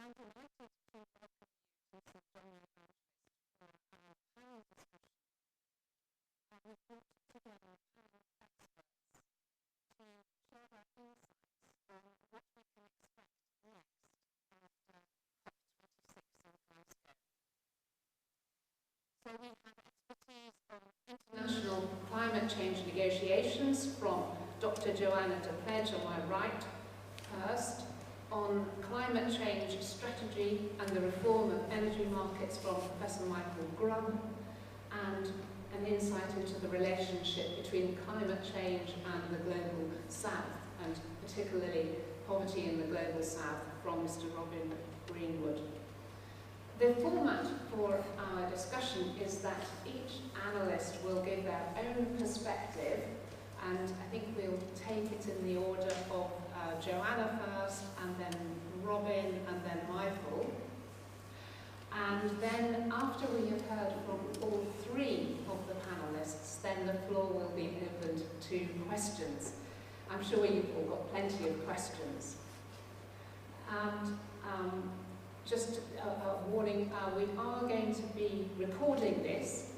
I'm delighted to welcome you to St John the Evangelist for our panel discussion. We've brought together a panel of experts to share their insights on what we can expect next after COP26 in Glasgow. So we have expertise on international climate change negotiations from Dr. Joanna de Pledge on my right first, on climate change strategy and the reform of energy markets from Professor Michael Grubb, and an insight into the relationship between climate change and the global south, and particularly poverty in the global south, from Mr. Robin Greenwood. The format for our discussion is that each analyst will give their own perspective, and I think we'll take it in the order of Joanna first, and then Robin, and then Michael. And then after we have heard from all three of the panellists, then the floor will be opened to questions. I'm sure you've all got plenty of questions. And just a warning, we are going to be recording this.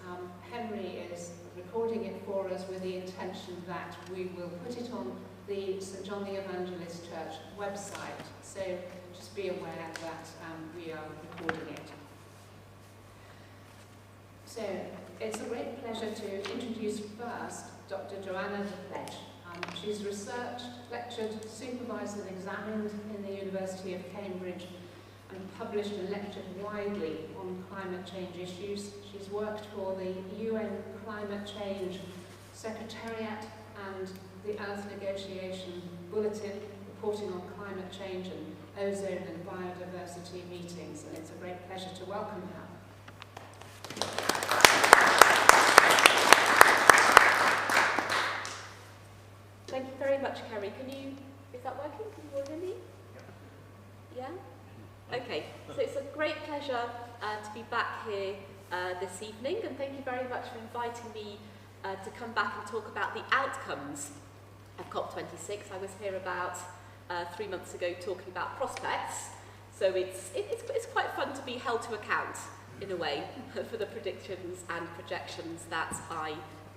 Henry is recording it for us with the intention that we will put it on the St John the Evangelist Church website. So just be aware that we are recording it. So it's a great pleasure to introduce first Dr. Joanna de Pledge. She's researched, lectured, supervised and examined in the University of Cambridge and published and lectured widely on climate change issues. She's worked for the UN Climate Change Secretariat and the Earth Negotiation Bulletin, reporting on climate change and ozone and biodiversity meetings, and it's a great pleasure to welcome her. Thank you very much, Kerry. Is that working? Can you all hear me? Yeah? Okay, so it's a great pleasure to be back here this evening, and thank you very much for inviting me to come back and talk about the outcomes of COP26. I was here about 3 months ago talking about prospects, so it's quite fun to be held to account, in a way, for the predictions and projections that I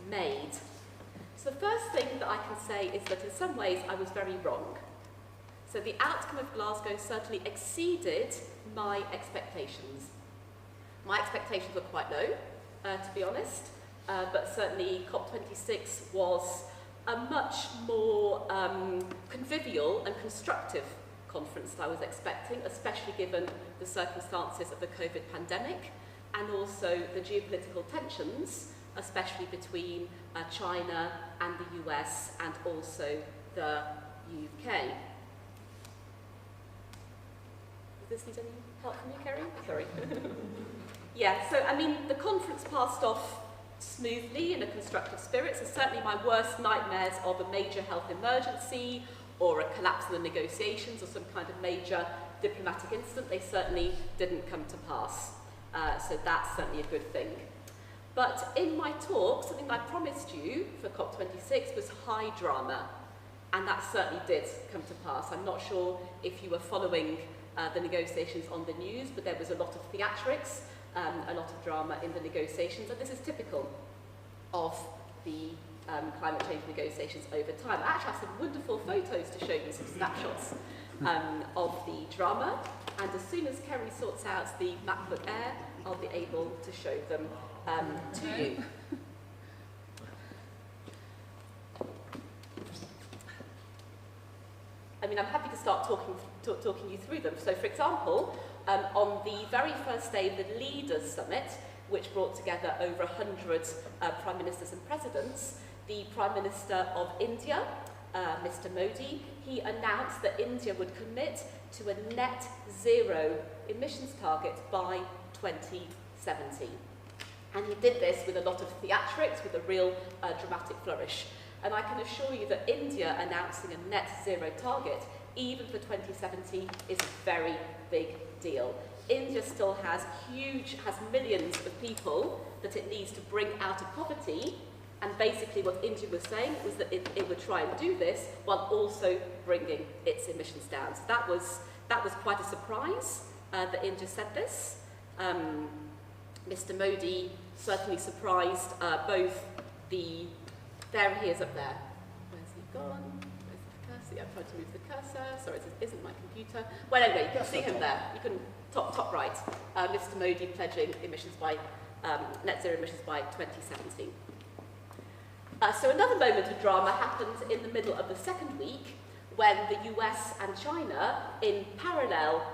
made. So the first thing that I can say is that in some ways I was very wrong. So the outcome of Glasgow certainly exceeded my expectations. My expectations were quite low, to be honest, but certainly COP26 was a much more convivial and constructive conference than I was expecting, especially given the circumstances of the COVID pandemic and also the geopolitical tensions, especially between China and the US and also the UK. Does this need any help from you, Kerry? Sorry. Yeah, so I mean, the conference passed off smoothly in a constructive spirit, so certainly my worst nightmares of a major health emergency or a collapse in the negotiations or some kind of major diplomatic incident, they certainly didn't come to pass. So that's certainly a good thing. But in my talk, something I promised you for COP26 was high drama, and that certainly did come to pass. I'm not sure if you were following the negotiations on the news, but there was a lot of theatrics, a lot of drama in the negotiations, and this is typical of the climate change negotiations over time. I actually have some wonderful photos to show you, some snapshots of the drama, and as soon as Kerry sorts out the MacBook Air, I'll be able to show them to you. I mean, I'm happy to start talking you through them. So, for example, on the very first day of the Leaders Summit, which brought together over 100 Prime Ministers and Presidents, the Prime Minister of India, Mr. Modi, he announced that India would commit to a net zero emissions target by 2070. And he did this with a lot of theatrics, with a real dramatic flourish. And I can assure you that India announcing a net zero target, even for 2070, is a very big deal. India still has millions of people that it needs to bring out of poverty, and basically what India was saying was that it would try and do this while also bringing its emissions down. So that was quite a surprise that India said this. Mr. Modi certainly surprised both the... There he is up there. Where's he gone? Where's the cursor? Yeah, I'm trying to move the cursor. Sorry, this isn't my computer. Well, anyway, you can see him there. You can, top right. Mr. Modi pledging emissions by, net zero emissions by 2017. So another moment of drama happened in the middle of the second week when the US and China, in parallel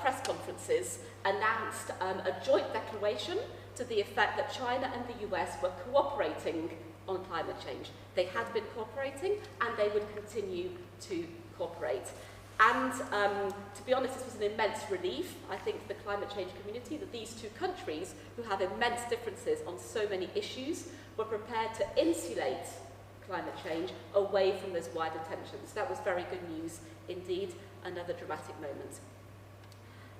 press conferences, announced a joint declaration to the effect that China and the US were cooperating on climate change. They had been cooperating and they would continue to cooperate. And to be honest, this was an immense relief, I think, for the climate change community, that these two countries, who have immense differences on so many issues, were prepared to insulate climate change away from those wider tensions. That was very good news indeed, another dramatic moment.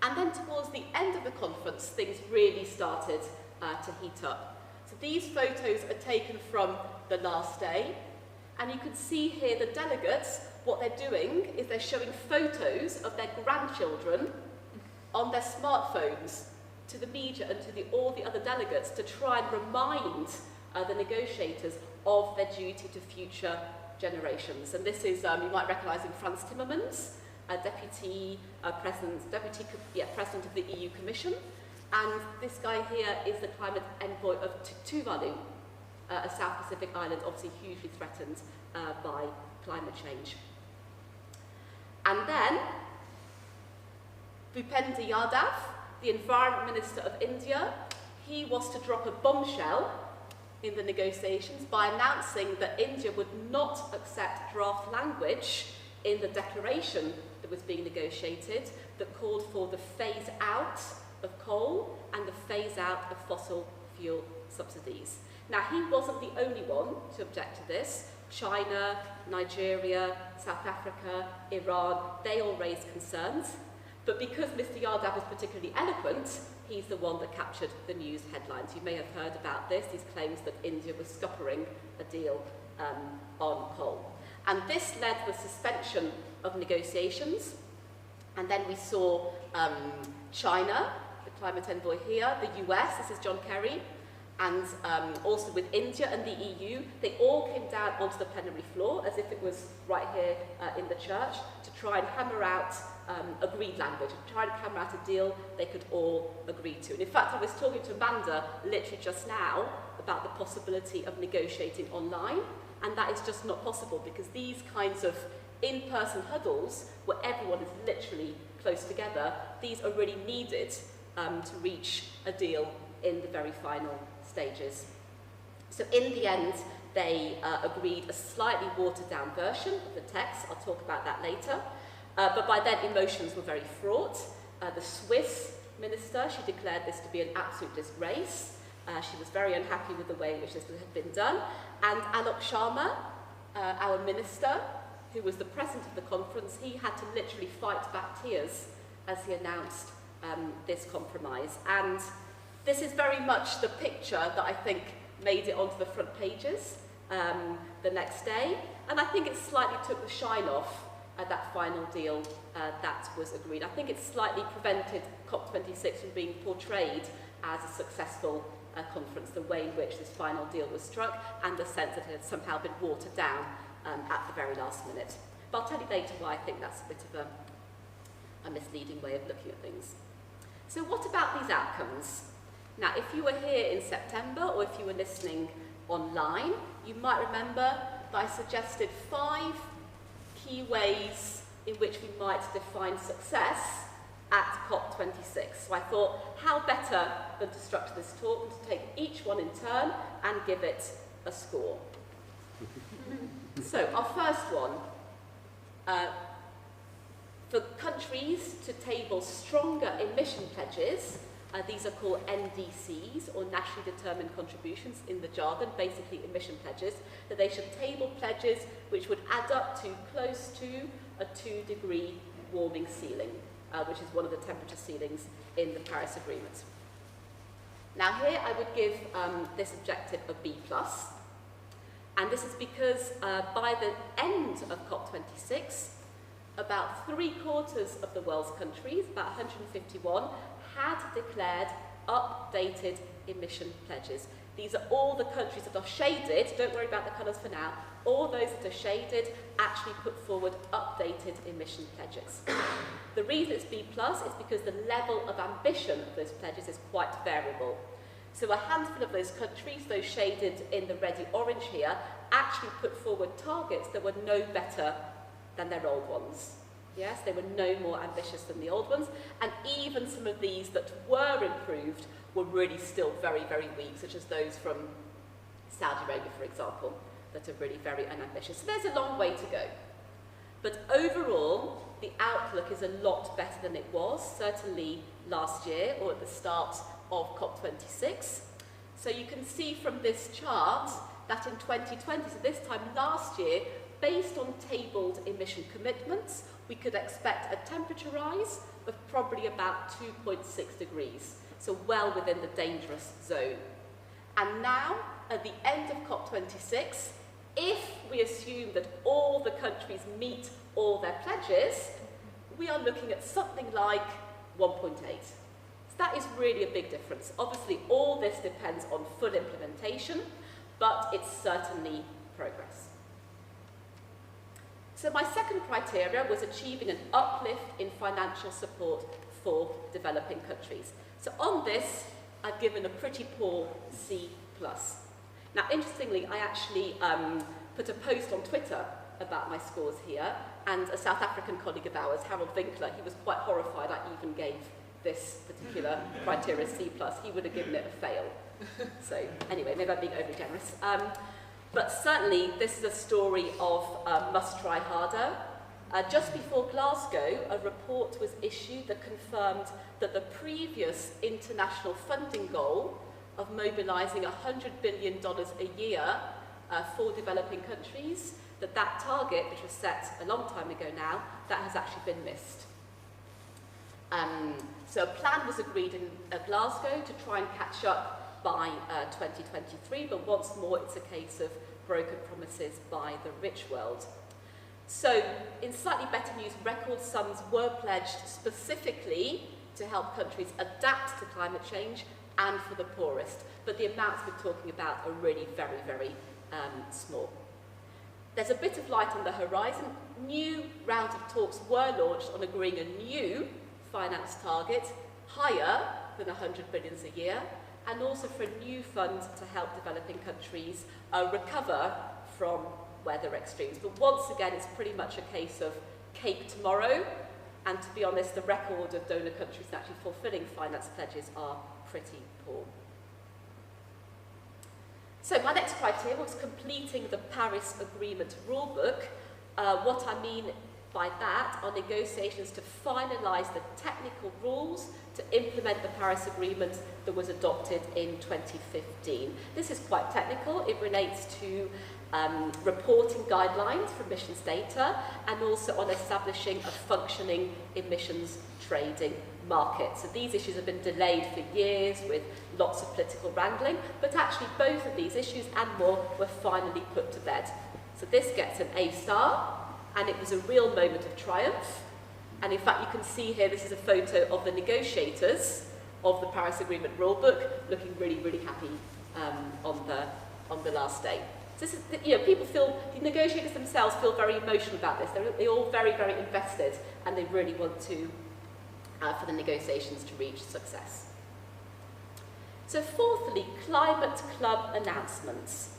And then towards the end of the conference, things really started to heat up. So these photos are taken from the last day, and you can see here the delegates. What they're doing is they're showing photos of their grandchildren on their smartphones to the media and to all the other delegates to try and remind the negotiators of their duty to future generations. And this is, you might recognise him, Frans Timmermans, Deputy President of the EU Commission. And this guy here is the climate envoy of Tuvalu, a South Pacific island obviously hugely threatened by climate change. And then, Bhupendra Yadav, the Environment Minister of India, he was to drop a bombshell in the negotiations by announcing that India would not accept draft language in the declaration that was being negotiated that called for the phase out of coal and the phase out of fossil fuel subsidies. Now, he wasn't the only one to object to this. China, Nigeria, South Africa, Iran, they all raised concerns. But because Mr. Yadav was particularly eloquent, he's the one that captured the news headlines. You may have heard about this, these claims that India was scuppering a deal on coal. And this led to the suspension of negotiations. And then we saw China, the climate envoy here, the US, this is John Kerry, and also with India and the EU, they all came down onto the plenary floor, as if it was right here in the church, to try and hammer out agreed language, to try and hammer out a deal they could all agree to. And in fact, I was talking to Amanda literally just now about the possibility of negotiating online, and that is just not possible because these kinds of in-person huddles, where everyone is literally close together, these are really needed to reach a deal in the very final stages. So in the end, they agreed a slightly watered-down version of the text. I'll talk about that later. But by then, emotions were very fraught. The Swiss minister, she declared this to be an absolute disgrace. She was very unhappy with the way in which this had been done. And Alok Sharma, our minister, who was the president of the conference, he had to literally fight back tears as he announced this compromise. And this is very much the picture that I think made it onto the front pages the next day. And I think it slightly took the shine off that final deal that was agreed. I think it slightly prevented COP26 from being portrayed as a successful conference, the way in which this final deal was struck, and the sense that it had somehow been watered down at the very last minute. But I'll tell you later why I think that's a bit of a misleading way of looking at things. So what about these outcomes? Now, if you were here in September, or if you were listening online, you might remember that I suggested 5 key ways in which we might define success at COP26. So I thought, how better than to structure this talk and to take each one in turn and give it a score. So our first one, for countries to table stronger emission pledges, these are called NDCs, or nationally determined contributions in the jargon, basically emission pledges, that they should table pledges which would add up to close to a 2-degree warming ceiling, which is one of the temperature ceilings in the Paris Agreement. Now here I would give this objective a B+, and this is because by the end of COP26, about 3/4 of the world's countries, about 151, had declared updated emission pledges. These are all the countries that are shaded, don't worry about the colours for now, all those that are shaded actually put forward updated emission pledges. The reason it's B+ is because the level of ambition of those pledges is quite variable. So a handful of those countries, those shaded in the reddy orange here, actually put forward targets that were no better than their old ones. Yes, they were no more ambitious than the old ones, and even some of these that were improved were really still very, very weak, such as those from Saudi Arabia, for example, that are really very unambitious. So there's a long way to go. But overall, the outlook is a lot better than it was, certainly last year or at the start of COP26. So you can see from this chart that in 2020, so this time last year, based on tabled emission commitments, we could expect a temperature rise of probably about 2.6 degrees, so well within the dangerous zone. And now, at the end of COP26, if we assume that all the countries meet all their pledges, we are looking at something like 1.8. So that is really a big difference. Obviously, all this depends on full implementation, but it's certainly progress. So my second criteria was achieving an uplift in financial support for developing countries. So on this, I've given a pretty poor C+. Now, interestingly, I actually put a post on Twitter about my scores here, and a South African colleague of ours, Harold Winkler, he was quite horrified I even gave this particular criteria C+. He would have given it a fail. So anyway, maybe I'm being overly generous. But certainly, this is a story of must try harder. Just before Glasgow, a report was issued that confirmed that the previous international funding goal of mobilising $100 billion a year for developing countries, that target, which was set a long time ago now, that has actually been missed. So a plan was agreed in Glasgow to try and catch up by 2023, but once more it's a case of broken promises by the rich world. So, in slightly better news, record sums were pledged specifically to help countries adapt to climate change and for the poorest, but the amounts we're talking about are really very, very small. There's a bit of light on the horizon. New rounds of talks were launched on agreeing a new finance target higher than $100 billion a year, and also for a new fund to help developing countries recover from weather extremes. But once again, it's pretty much a case of cake tomorrow, and to be honest, the record of donor countries actually fulfilling finance pledges are pretty poor. So my next criteria was completing the Paris Agreement rulebook. What I mean by that are negotiations to finalise the technical rules to implement the Paris Agreement that was adopted in 2015. This is quite technical. It relates to reporting guidelines for emissions data and also on establishing a functioning emissions trading market. So these issues have been delayed for years with lots of political wrangling, but actually both of these issues and more were finally put to bed. So this gets an A star, and it was a real moment of triumph. And in fact, you can see here, this is a photo of the negotiators of the Paris Agreement rulebook looking really, really happy on the last day. So this is, people feel, the negotiators themselves feel very emotional about this. They're all very, very invested, and they really want to, for the negotiations to reach success. So fourthly, Climate Club announcements.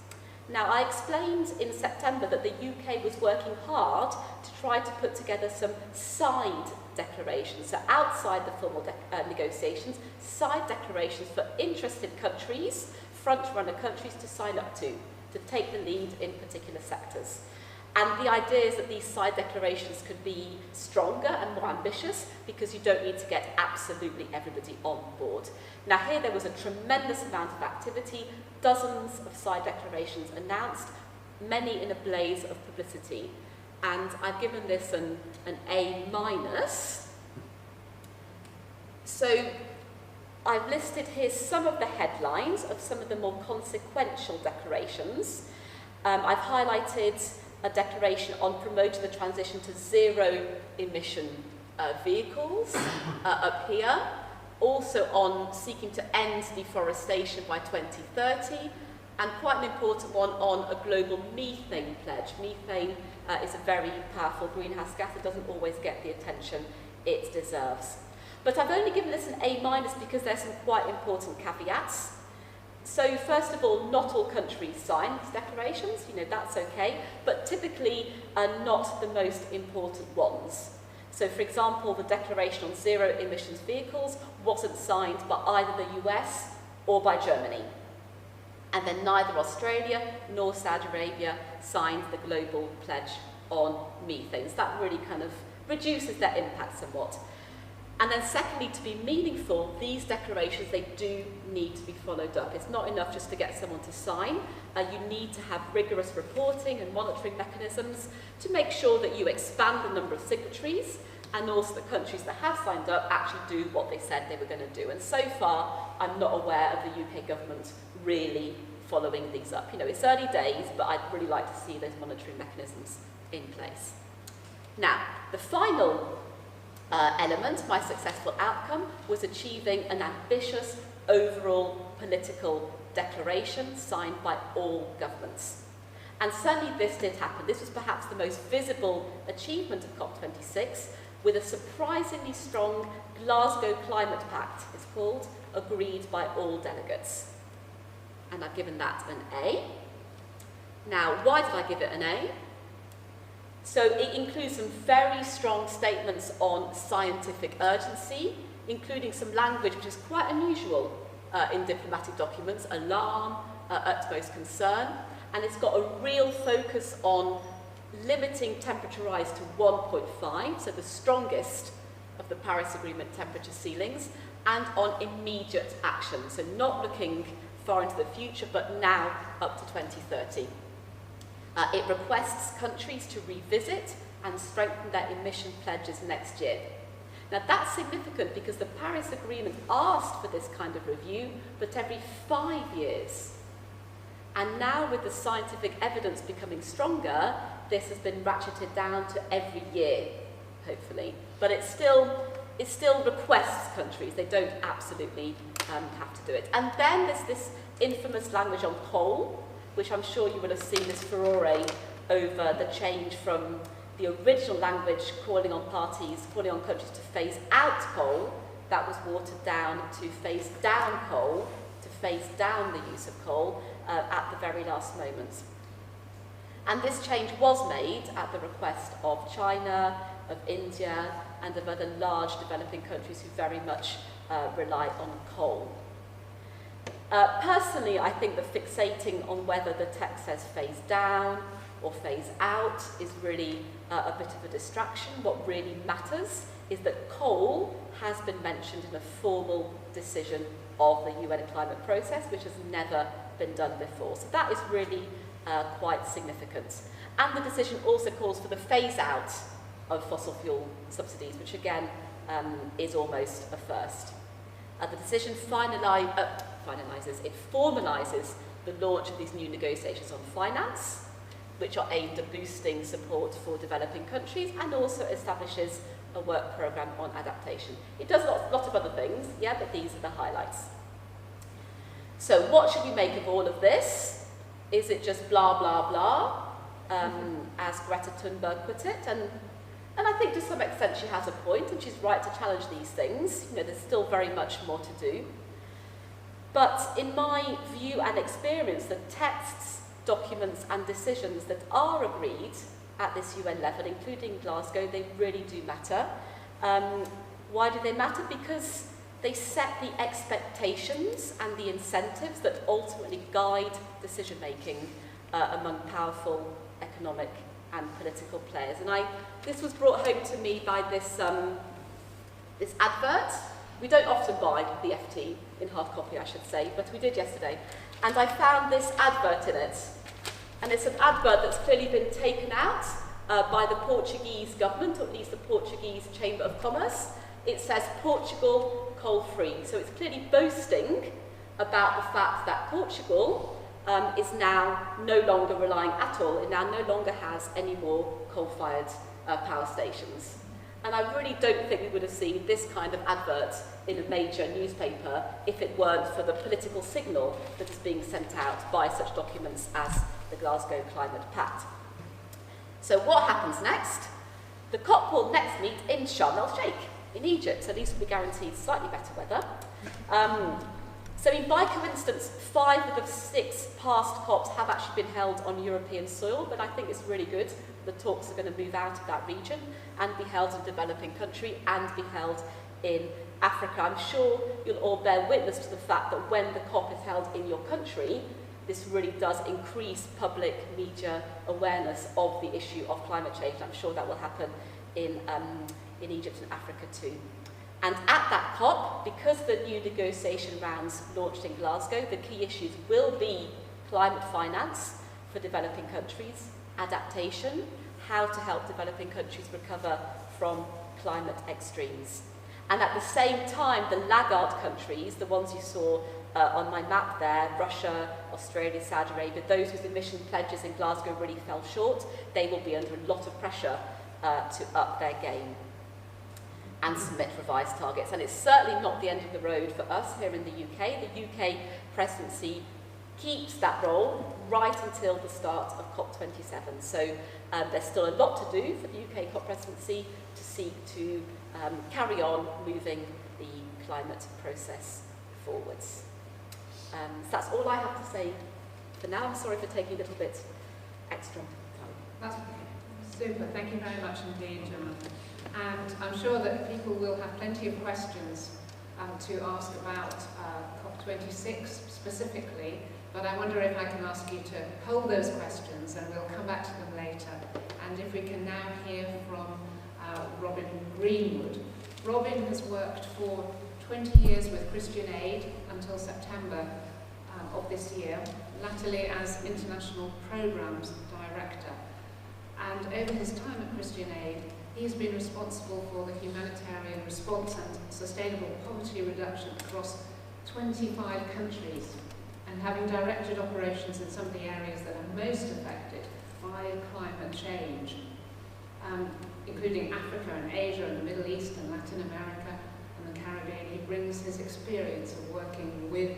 Now, I explained in September that the UK was working hard to try to put together some side declarations, so outside the formal negotiations, side declarations for interested countries, front-runner countries to sign up to take the lead in particular sectors. And the idea is that these side declarations could be stronger and more ambitious because you don't need to get absolutely everybody on board. Now here there was a tremendous amount of activity, dozens of side declarations announced, many in a blaze of publicity. And I've given this an A-. So I've listed here some of the headlines of some of the more consequential declarations. I've highlighted a declaration on promoting the transition to zero-emission vehicles up here, also on seeking to end deforestation by 2030, and quite an important one on a global methane pledge. Methane is a very powerful greenhouse gas that doesn't always get the attention it deserves. But I've only given this an A- because there's some quite important caveats. So first of all, not all countries sign these declarations, that's okay, but typically not the most important ones. So for example, the Declaration on Zero Emissions Vehicles wasn't signed by either the US or by Germany. And then neither Australia nor Saudi Arabia signed the global pledge on methane. So that really kind of reduces their impact somewhat. And then secondly, to be meaningful, these declarations, they do need to be followed up. It's not enough just to get someone to sign. You need to have rigorous reporting and monitoring mechanisms to make sure that you expand the number of signatories, and also the countries that have signed up actually do what they said they were going to do. And so far, I'm not aware of the UK government really following these up. It's early days, but I'd really like to see those monitoring mechanisms in place. Now, the final element, my successful outcome, was achieving an ambitious overall political declaration signed by all governments. And certainly this did happen. This was perhaps the most visible achievement of COP26, with a surprisingly strong Glasgow Climate Pact, it's called, agreed by all delegates. And I've given that an A. Now, why did I give it an A? So it includes some very strong statements on scientific urgency, including some language which is quite unusual in diplomatic documents: alarm, utmost concern, and it's got a real focus on limiting temperature rise to 1.5, so the strongest of the Paris Agreement temperature ceilings, and on immediate action, so not looking far into the future, but now up to 2030. It requests countries to revisit and strengthen their emission pledges next year. Now that's significant because the Paris Agreement asked for this kind of review, but every 5 years. And now with the scientific evidence becoming stronger, this has been ratcheted down to every year, hopefully. But it still requests countries, they don't absolutely have to do it. And then there's this infamous language on coal, which I'm sure you will have seen this furore over the change from the original language calling on countries to phase out coal, that was watered down to phase down coal, to phase down the use of coal at the very last moment. And this change was made at the request of China, of India, and of other large developing countries who very much rely on coal. Personally, I think that fixating on whether the text says phase down or phase out is really a bit of a distraction. What really matters is that coal has been mentioned in a formal decision of the UN climate process, which has never been done before. So that is really quite significant. And the decision also calls for the phase out of fossil fuel subsidies, which again is almost a first. The decision formalises the launch of these new negotiations on finance, which are aimed at boosting support for developing countries, and also establishes a work programme on adaptation. It does lots of other things, yeah, but these are the highlights. So what should we make of all of this? Is it just blah, blah, blah, as Greta Thunberg put it? And I think to some extent she has a point, and she's right to challenge these things. There's still very much more to do. But in my view and experience, the texts, documents and decisions that are agreed at this UN level, including Glasgow, they really do matter. Why do they matter? Because they set the expectations and the incentives that ultimately guide decision-making among powerful economic and political players. And this was brought home to me by this advert. We don't often buy the FT in hard copy, I should say, but we did yesterday. And I found this advert in it. And it's an advert that's clearly been taken out by the Portuguese government, or at least the Portuguese Chamber of Commerce. It says Portugal coal-free. So it's clearly boasting about the fact that Portugal is now no longer relying at all. It now no longer has any more coal-fired power stations. And I really don't think we would have seen this kind of advert in a major newspaper if it weren't for the political signal that is being sent out by such documents as the Glasgow Climate Pact. So what happens next? The COP will next meet in Sharm El Sheikh in Egypt, so at least we'll be guaranteed slightly better weather. By coincidence, 5 of the 6 past COPs have actually been held on European soil, but I think it's really good. The talks are going to move out of that region and be held in a developing country and be held in Africa. I'm sure you'll all bear witness to the fact that when the COP is held in your country, this really does increase public media awareness of the issue of climate change. I'm sure that will happen in Egypt and Africa too. And at that COP, because the new negotiation rounds launched in Glasgow, the key issues will be climate finance for developing countries, adaptation, how to help developing countries recover from climate extremes. And at the same time, the laggard countries, the ones you saw on my map there, Russia, Australia, Saudi Arabia, those whose emission pledges in Glasgow really fell short, they will be under a lot of pressure to up their game and submit revised targets. And it's certainly not the end of the road for us here in the UK. The UK presidency keeps that role right until the start of COP27. So there's still a lot to do for the UK COP presidency to seek to carry on moving the climate process forwards. So that's all I have to say for now. I'm sorry for taking a little bit extra time. That's super. Thank you very much indeed, Gemma. And I'm sure that people will have plenty of questions to ask about COP26 specifically, but I wonder if I can ask you to hold those questions and we'll come back to them later. And if we can now hear from Robin Greenwood. Robin has worked for 20 years with Christian Aid until September of this year, latterly as International Programmes Director. And over his time at Christian Aid, he has been responsible for the humanitarian response and sustainable poverty reduction across 25 countries, and having directed operations in some of the areas that are most affected by climate change, including Africa and Asia and the Middle East and Latin America and the Caribbean. He brings his experience of working with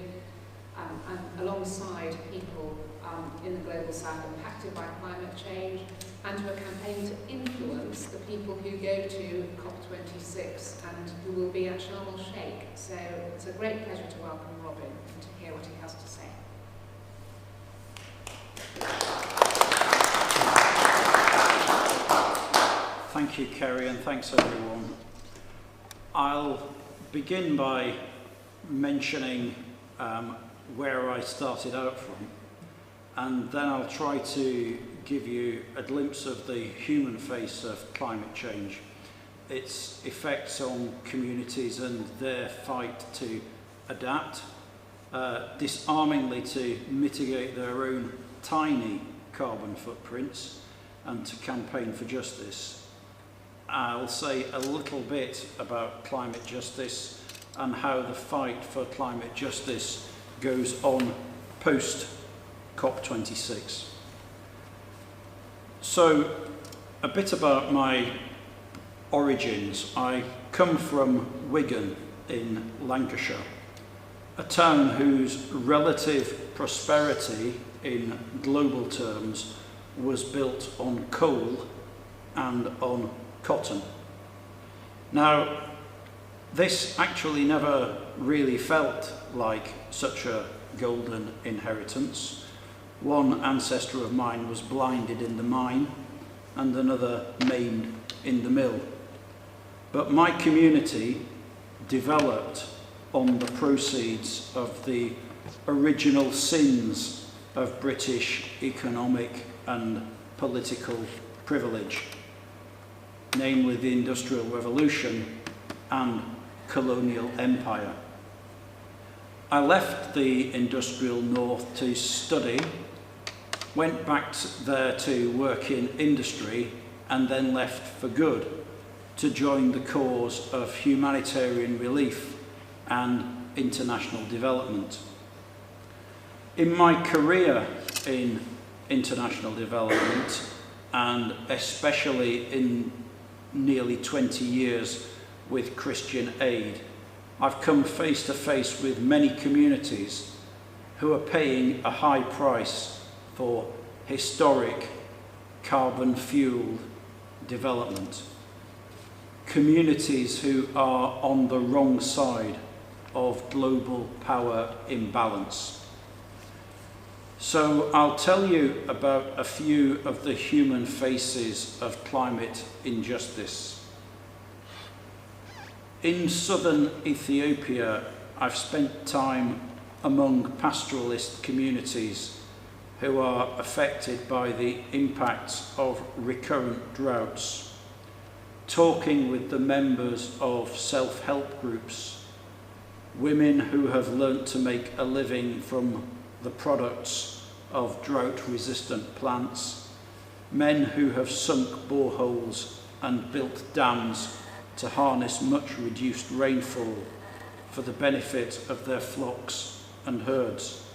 and alongside people in the global south impacted by climate change, and to a campaign to influence the people who go to COP26 and who will be at Sharm El Sheikh. So it's a great pleasure to welcome Robin and to hear what he has to say. Thank you, Kerry, and thanks everyone. I'll begin by mentioning where I started out from, and then I'll try to give you a glimpse of the human face of climate change, its effects on communities and their fight to adapt, disarmingly to mitigate their own tiny carbon footprints and to campaign for justice. I'll say a little bit about climate justice and how the fight for climate justice goes on post COP26. So, a bit about my origins. I come from Wigan in Lancashire, a town whose relative prosperity in global terms was built on coal and on cotton. Now, this actually never really felt like such a golden inheritance. One ancestor of mine was blinded in the mine and another maimed in the mill. But my community developed on the proceeds of the original sins of British economic and political privilege, namely the Industrial Revolution and colonial empire. I left the industrial north to study, went back there to work in industry, and then left for good to join the cause of humanitarian relief and international development. In my career in international development, and especially in nearly 20 years with Christian Aid, I've come face to face with many communities who are paying a high price for historic carbon-fueled development. Communities who are on the wrong side of global power imbalance. So I'll tell you about a few of the human faces of climate injustice. In southern Ethiopia, I've spent time among pastoralist communities who are affected by the impacts of recurrent droughts, talking with the members of self-help groups, women who have learnt to make a living from the products of drought-resistant plants, men who have sunk boreholes and built dams to harness much reduced rainfall for the benefit of their flocks and herds.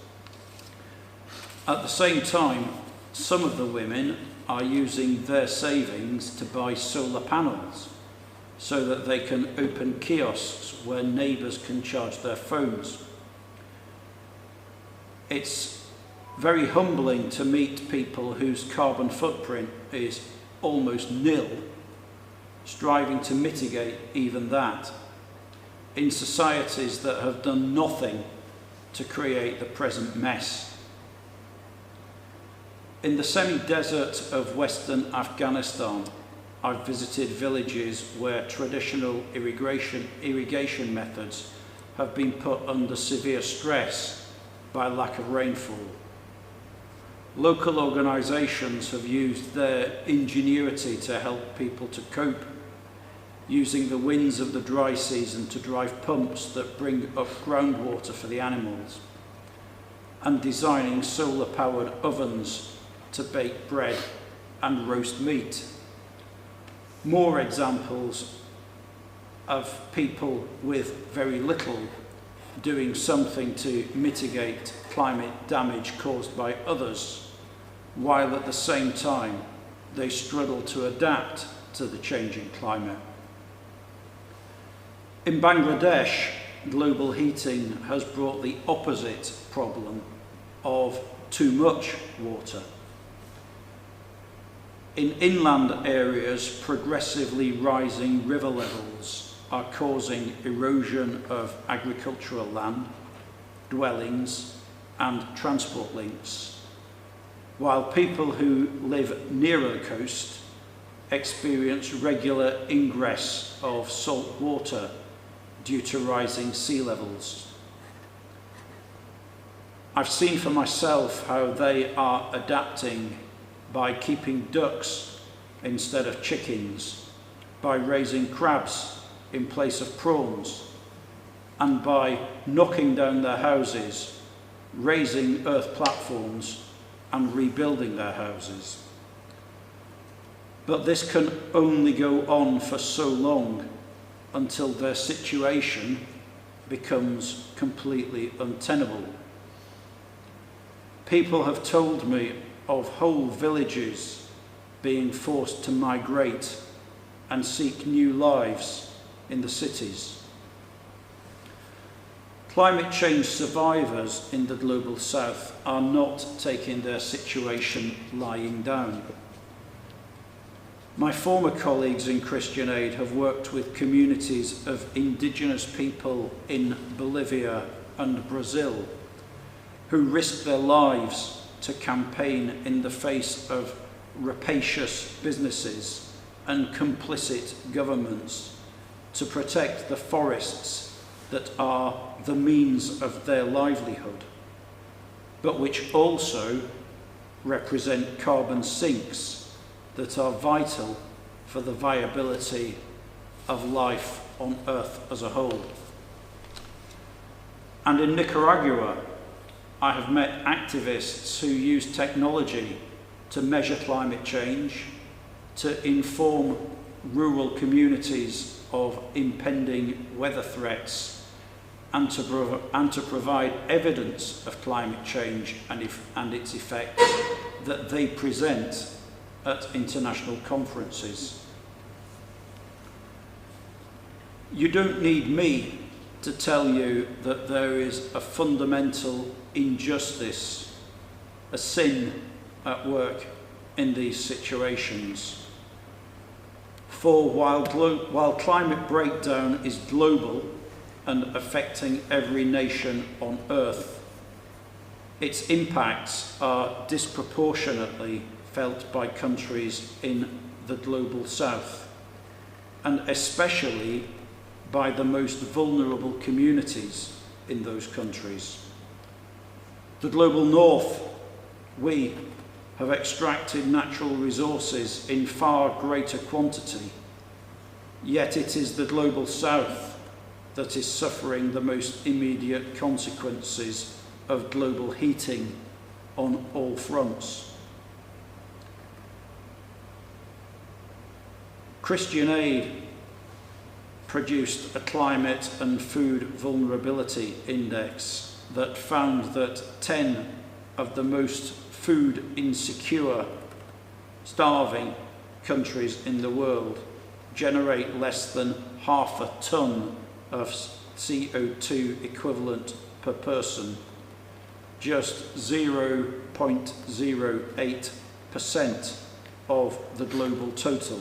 At the same time, some of the women are using their savings to buy solar panels so that they can open kiosks where neighbours can charge their phones. It's very humbling to meet people whose carbon footprint is almost nil, striving to mitigate even that, in societies that have done nothing to create the present mess. In the semi-desert of Western Afghanistan, I've visited villages where traditional irrigation methods have been put under severe stress by lack of rainfall. Local organisations have used their ingenuity to help people to cope, using the winds of the dry season to drive pumps that bring up groundwater for the animals, and designing solar-powered ovens to bake bread and roast meat. More examples of people with very little doing something to mitigate climate damage caused by others, while at the same time they struggle to adapt to the changing climate. In Bangladesh, global heating has brought the opposite problem of too much water. In inland areas, progressively rising river levels are causing erosion of agricultural land, dwellings, and transport links, while people who live nearer the coast experience regular ingress of salt water due to rising sea levels. I've seen for myself how they are adapting by keeping ducks instead of chickens, by raising crabs in place of prawns, and by knocking down their houses, raising earth platforms, and rebuilding their houses. But this can only go on for so long until their situation becomes completely untenable. People have told me of whole villages being forced to migrate and seek new lives in the cities. Climate change survivors in the global south are not taking their situation lying down. My former colleagues in Christian Aid have worked with communities of indigenous people in Bolivia and Brazil who risked their lives to campaign in the face of rapacious businesses and complicit governments to protect the forests that are the means of their livelihood, but which also represent carbon sinks that are vital for the viability of life on Earth as a whole. And in Nicaragua, I have met activists who use technology to measure climate change, to inform rural communities of impending weather threats, and to provide evidence of climate change and its effects that they present at international conferences. You don't need me to tell you that there is a fundamental injustice, a sin at work in these situations. For while climate breakdown is global and affecting every nation on Earth, its impacts are disproportionately felt by countries in the global south, and especially by the most vulnerable communities in those countries. The global north, we have extracted natural resources in far greater quantity, yet it is the global south that is suffering the most immediate consequences of global heating on all fronts. Christian Aid produced a climate and food vulnerability index that found that 10 of the most food insecure, starving countries in the world generate less than half a ton of CO2 equivalent per person, just 0.08% of the global total.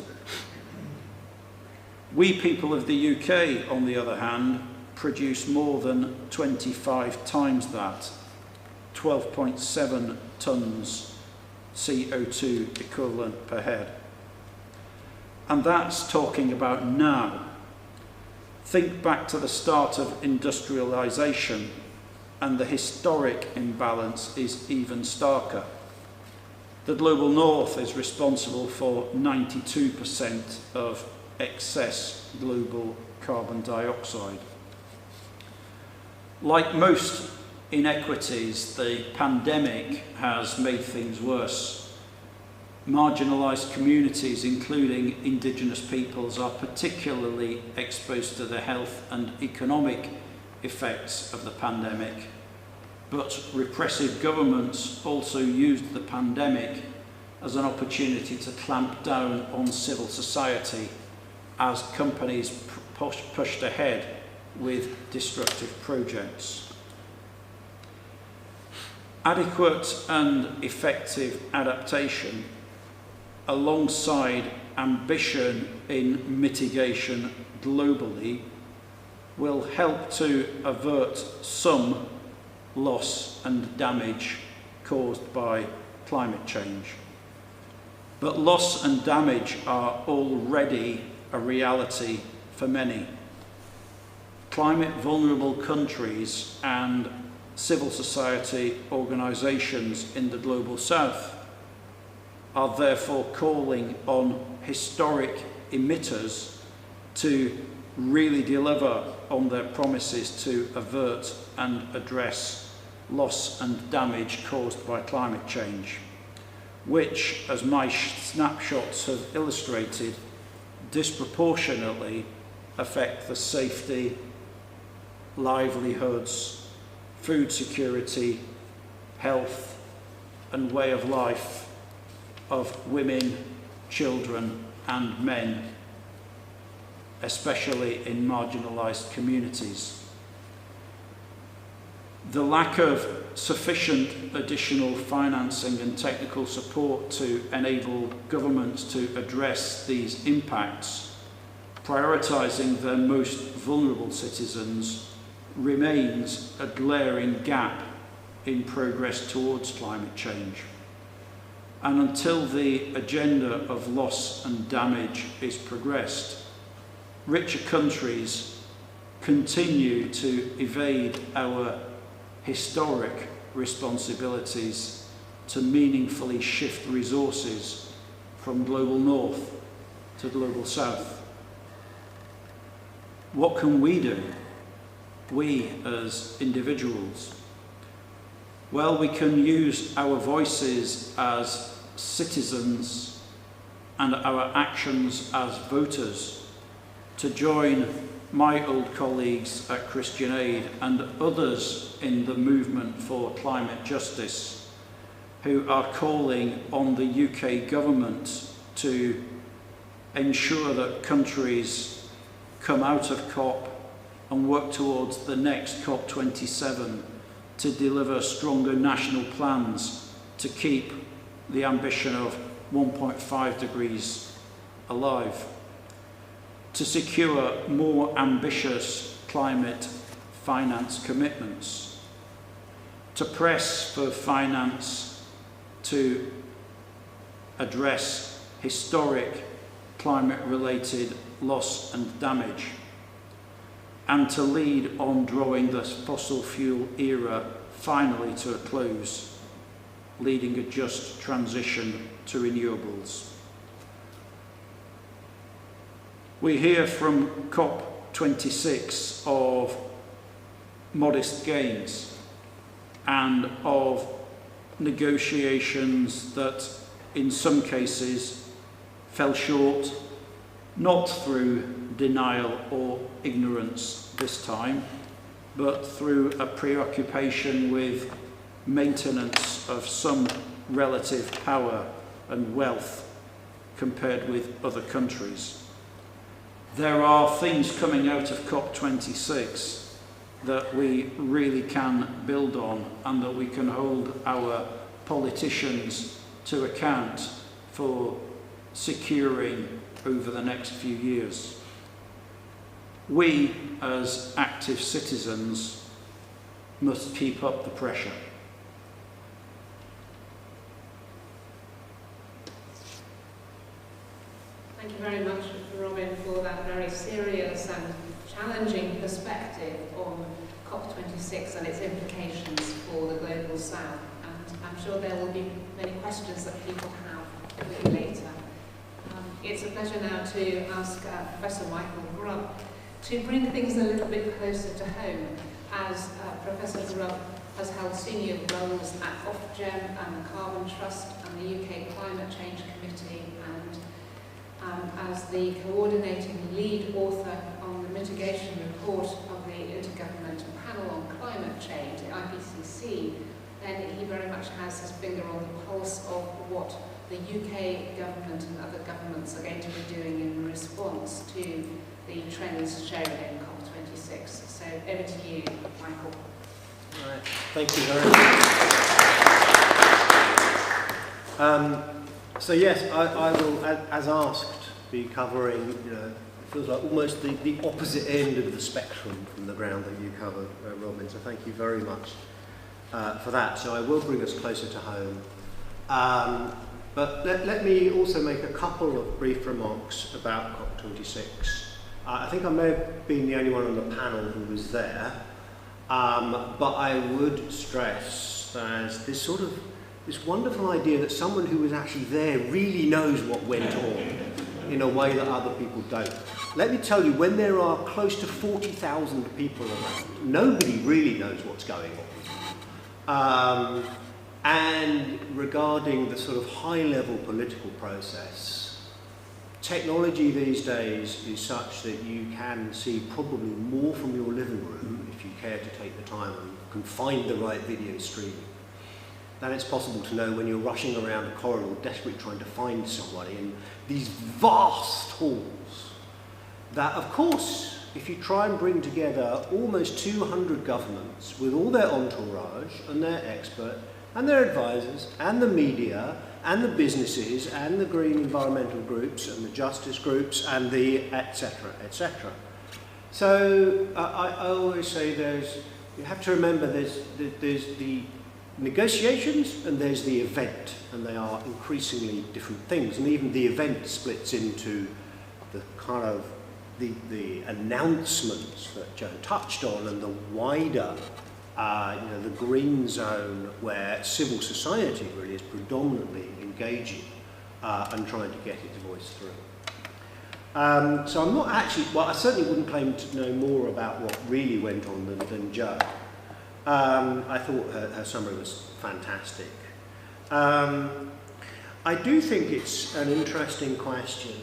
We people of the UK, on the other hand, produce more than 25 times that, 12.7 tonnes CO2 equivalent per head. And that's talking about now. Think back to the start of industrialisation, and the historic imbalance is even starker. The global north is responsible for 92% of excess global carbon dioxide. Like most inequities, the pandemic has made things worse. Marginalised communities, including Indigenous peoples, are particularly exposed to the health and economic effects of the pandemic. But repressive governments also used the pandemic as an opportunity to clamp down on civil society as companies pushed ahead with destructive projects. Adequate and effective adaptation, alongside ambition in mitigation globally, will help to avert some loss and damage caused by climate change. But loss and damage are already a reality for many. Climate vulnerable countries and civil society organisations in the global south are therefore calling on historic emitters to really deliver on their promises to avert and address loss and damage caused by climate change, which, as my snapshots have illustrated, disproportionately affect the safety, livelihoods, food security, health and way of life of women, children and men, especially in marginalised communities. The lack of sufficient additional financing and technical support to enable governments to address these impacts, prioritising their most vulnerable citizens, remains a glaring gap in progress towards climate change. And until the agenda of loss and damage is progressed, richer countries continue to evade our historic responsibilities to meaningfully shift resources from global north to global south. What can we do, we as individuals? Well, we can use our voices as citizens and our actions as voters to join my old colleagues at Christian Aid and others in the movement for climate justice who are calling on the UK government to ensure that countries come out of COP and work towards the next COP27 to deliver stronger national plans to keep the ambition of 1.5 degrees alive, to secure more ambitious climate finance commitments, to press for finance to address historic climate-related loss and damage, and to lead on drawing the fossil fuel era finally to a close, leading a just transition to renewables. We hear from COP26 of modest gains and of negotiations that in some cases fell short, not through denial or ignorance this time, but through a preoccupation with maintenance of some relative power and wealth compared with other countries. There are things coming out of COP26 that we really can build on and that we can hold our politicians to account for securing over the next few years. We, as active citizens, must keep up the pressure. Thank you very much, Robin, for that very serious and challenging perspective on COP26 and its implications for the Global South. And I'm sure there will be many questions that people have for you later. It's a pleasure now to ask Professor Michael Grubb to bring things a little bit closer to home, as Professor Grubb has held senior roles at Ofgem and the Carbon Trust and the UK Climate Change Committee, and as the coordinating lead author on the mitigation report of the Intergovernmental Panel on Climate Change, the IPCC, then he very much has his finger on the pulse of what the UK government and other governments are going to be doing in response to the trends shown in COP26. So over to you, Michael. All right. Thank you very much. So yes, I will, as asked, be covering, it feels like almost the opposite end of the spectrum from the ground that you covered, Robin. So thank you very much for that. So I will bring us closer to home. But let me also make a couple of brief remarks about COP26. I think I may have been the only one on the panel who was there, but I would stress there's this wonderful idea that someone who was actually there really knows what went on in a way that other people don't. Let me tell you, when there are close to 40,000 people around, nobody really knows what's going on. And regarding the sort of high-level political process, technology these days is such that you can see probably more from your living room, if you care to take the time and can find the right video streaming, than it's possible to know when you're rushing around a corridor desperately trying to find somebody in these vast halls. That, of course, if you try and bring together almost 200 governments with all their entourage and their expert and their advisors, and the media, and the businesses, and the green environmental groups, and the justice groups, and the etc., etc. So I always say you have to remember there's the negotiations and there's the event, and they are increasingly different things. And even the event splits into the kind of the announcements that Joe touched on, and the wider the green zone where civil society really is predominantly engaging and trying to get its voice through. So I'm not actually, I certainly wouldn't claim to know more about what really went on than Joe. I thought her summary was fantastic. I do think it's an interesting question.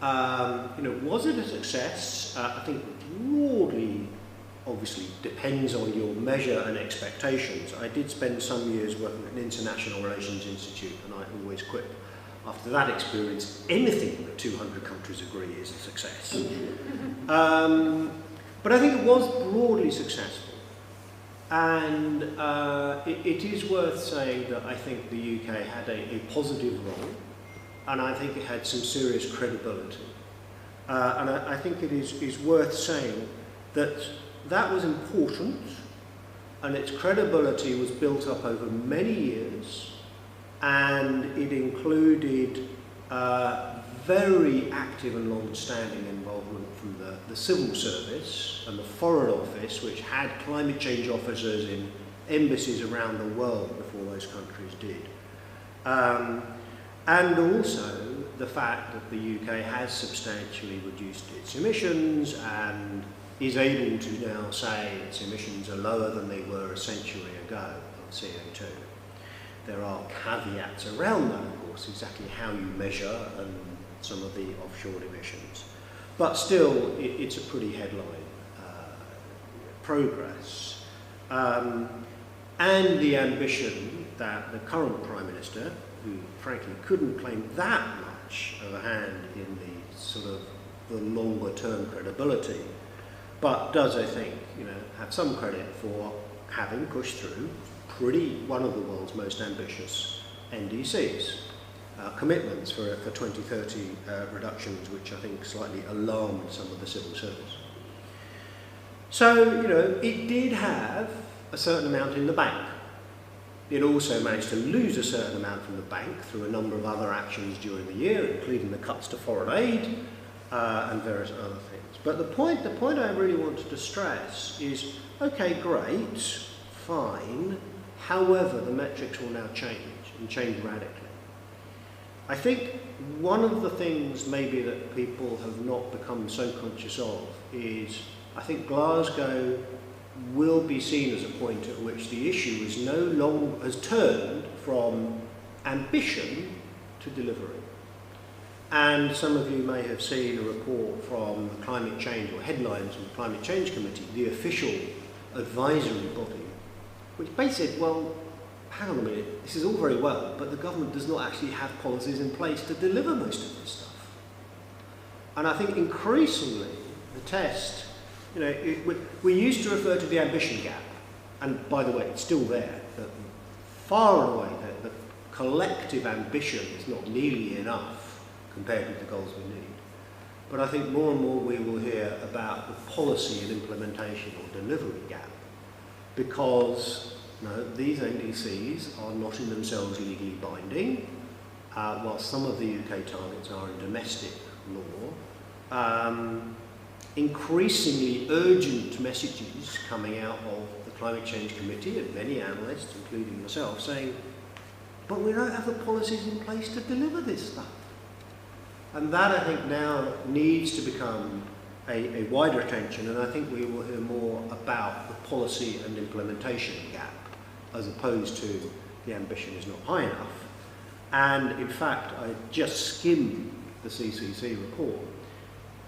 Was it a success? I think broadly, obviously depends on your measure and expectations. I did spend some years working at an international relations institute, and I always quip, after that experience, anything that 200 countries agree is a success. But I think it was broadly successful. And it is worth saying that I think the UK had a positive role, and I think it had some serious credibility. And I think it is worth saying that that was important, and its credibility was built up over many years, and it included very active and long-standing involvement from the civil service and the Foreign Office, which had climate change officers in embassies around the world before those countries did. And also the fact that the UK has substantially reduced its emissions and is able to now say its emissions are lower than they were a century ago of CO2. There are caveats around that, of course, exactly how you measure and some of the offshore emissions. But still, it's a pretty headline progress. And the ambition that the current Prime Minister, who frankly couldn't claim that much of a hand in the sort of the longer term credibility, but does, I think, have some credit for having pushed through one of the world's most ambitious NDCs, commitments for 2030 reductions, which I think slightly alarmed some of the civil service. So, it did have a certain amount in the bank. It also managed to lose a certain amount from the bank through a number of other actions during the year, including the cuts to foreign aid and various other things. But the point I really wanted to stress is, okay, great, fine, however, the metrics will now change, and change radically. I think one of the things maybe that people have not become so conscious of is, I think Glasgow will be seen as a point at which the issue is has turned from ambition to delivery. And some of you may have seen a report from the Climate Change, or headlines from the Climate Change Committee, the official advisory body, which basically said, well, hang on a minute, this is all very well, but the government does not actually have policies in place to deliver most of this stuff. And I think increasingly the test, we used to refer to the ambition gap, and by the way, it's still there, but far and away the collective ambition is not nearly enough compared with the goals we need. But I think more and more we will hear about the policy and implementation or delivery gap, because these NDCs are not in themselves legally binding, while some of the UK targets are in domestic law. Increasingly urgent messages coming out of the Climate Change Committee and many analysts, including myself, saying, but we don't have the policies in place to deliver this stuff. And that, I think, now needs to become a wider attention, and I think we will hear more about the policy and implementation gap, as opposed to the ambition is not high enough. And in fact, I just skimmed the CCC report,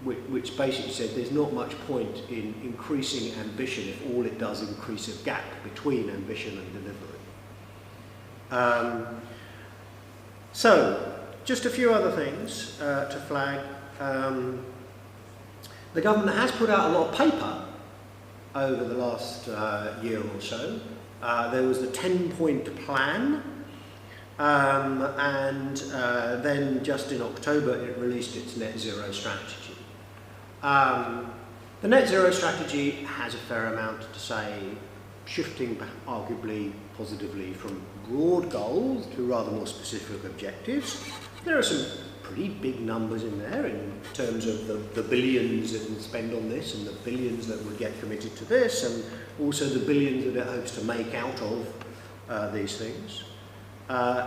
which basically said there's not much point in increasing ambition if all it does is increase a gap between ambition and delivery. So, just a few other things to flag. The government has put out a lot of paper over the last year or so. There was the 10-point plan, and then just in October it released its net zero strategy. The net zero strategy has a fair amount to say, shifting arguably positively from broad goals to rather more specific objectives. There are some pretty big numbers in there in terms of the billions that we'll spend on this and the billions that would get committed to this, and also the billions that it hopes to make out of these things.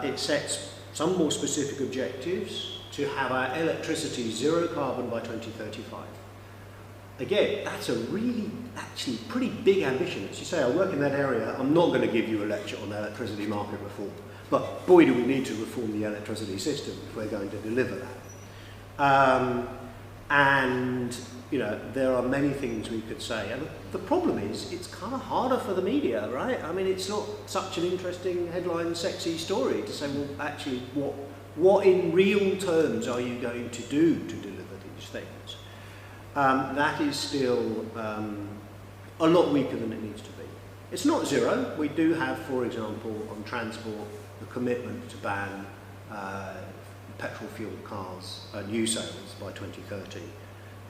It sets some more specific objectives to have our electricity zero carbon by 2035. Again, that's a really, actually pretty big ambition. As you say, I work in that area. I'm not going to give you a lecture on electricity market reform, but boy, do we need to reform the electricity system if we're going to deliver that. And you know, there are many things we could say. And the problem is, it's kind of harder for the media, right? I mean, it's not such an interesting headline, sexy story to say, well, actually, what in real terms are you going to do to deliver these things? That is still a lot weaker than it needs to be. It's not zero. We do have, for example, on transport, the commitment to ban petrol-fueled cars, new sales by 2030.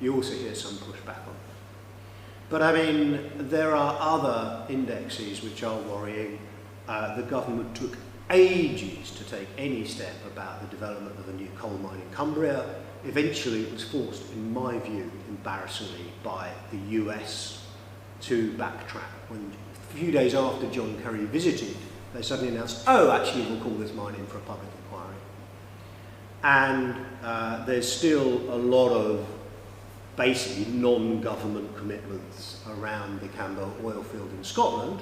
You also hear some pushback on it. But I mean, there are other indexes which are worrying. The government took ages to take any step about the development of a new coal mine in Cumbria. Eventually it was forced, in my view, embarrassingly, by the US to backtrack. When a few days after John Kerry visited, they suddenly announced, oh, actually we'll call this mine in for a public inquiry. And there's still a lot of basically non-government commitments around the Cambo oil field in Scotland.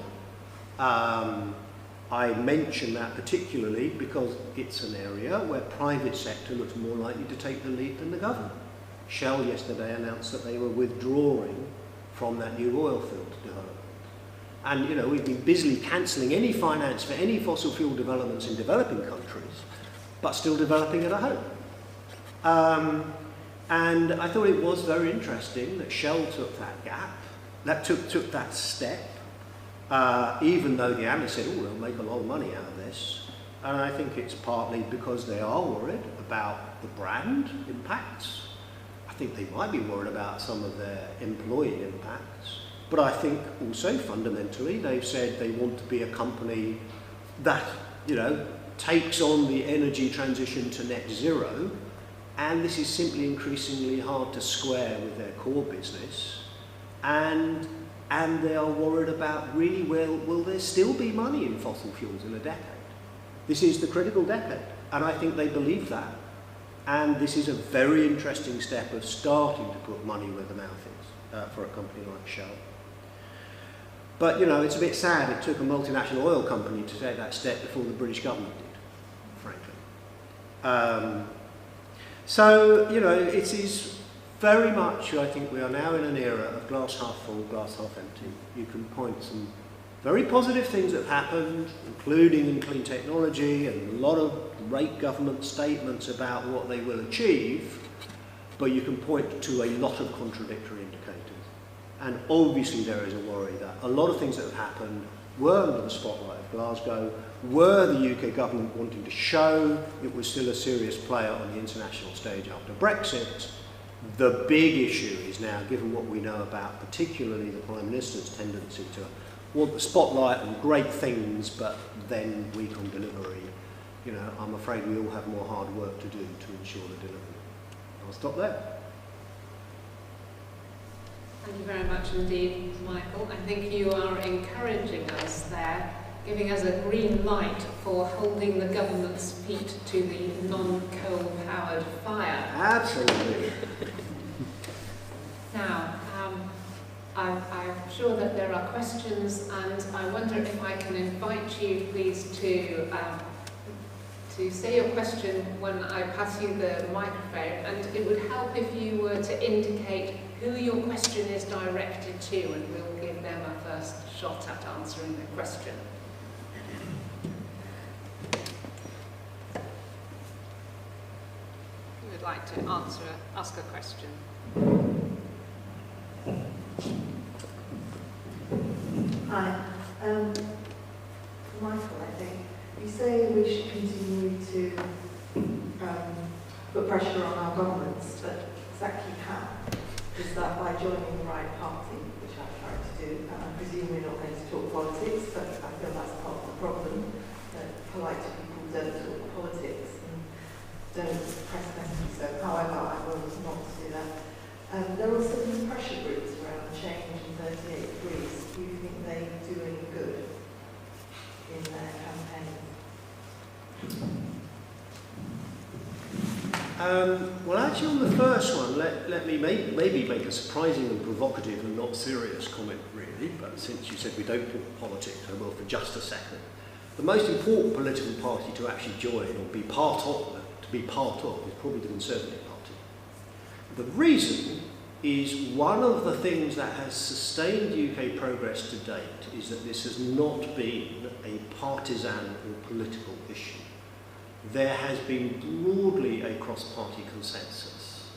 I mention that particularly because it's an area where private sector looks more likely to take the lead than the government. Shell yesterday announced that they were withdrawing from that new oil field development. And you know, we've been busily cancelling any finance for any fossil fuel developments in developing countries, but still developing at home. And I thought it was very interesting that Shell took that gap, took that step, even though the analysts said, oh, they'll make a lot of money out of this. And I think it's partly because they are worried about the brand impacts. I think they might be worried about some of their employee impacts. But I think also fundamentally they've said they want to be a company that, you know, takes on the energy transition to net zero. And this is simply increasingly hard to square with their core business. And they are worried about really, well, will there still be money in fossil fuels in a decade? This is the critical decade. And I think they believe that. And this is a very interesting step of starting to put money where the mouth is for a company like Shell. But, you know, it's a bit sad it took a multinational oil company to take that step before the British government did, frankly. So, you know, it is very much, I think we are now in an era of glass half full, glass half empty. You can point some very positive things that have happened, including in clean technology and a lot of great government statements about what they will achieve, but you can point to a lot of contradictory indicators. And obviously there is a worry that a lot of things that have happened were under the spotlight of Glasgow, were the UK government wanting to show it was still a serious player on the international stage after Brexit. The big issue is now, given what we know about particularly the Prime Minister's tendency to want the spotlight on great things but then weak on delivery, you know, I'm afraid we all have more hard work to do to ensure the delivery. I'll stop there. Thank you very much indeed, Michael. I think you are encouraging us there, giving us a green light for holding the government's feet to the non-coal powered fire. Absolutely. Now, I'm sure that there are questions, and I wonder if I can invite you, please, to say your question when I pass you the microphone, and it would help if you were to indicate who your question is directed to, and we'll give them a first shot at answering the question. Who would like to ask a question? Hi. Michael, I think, you say we should continue to put pressure on our governments, but exactly how? Is that by joining the right party, which I've tried to do, and I presume we're not going to talk politics, but I feel that's part of the problem, that polite people don't talk politics and don't press messages, so however I will not do that. There are also these pressure groups around change in 38 degrees. Do you think they do any good in their campaign? Well, actually, on the first one, let me maybe make a surprising and provocative and not serious comment, really. But since you said we don't talk politics, I will for just a second. The most important political party to actually join or be part of is probably the Conservative Party. The reason is one of the things that has sustained UK progress to date is that this has not been a partisan or political issue. There has been broadly a cross-party consensus.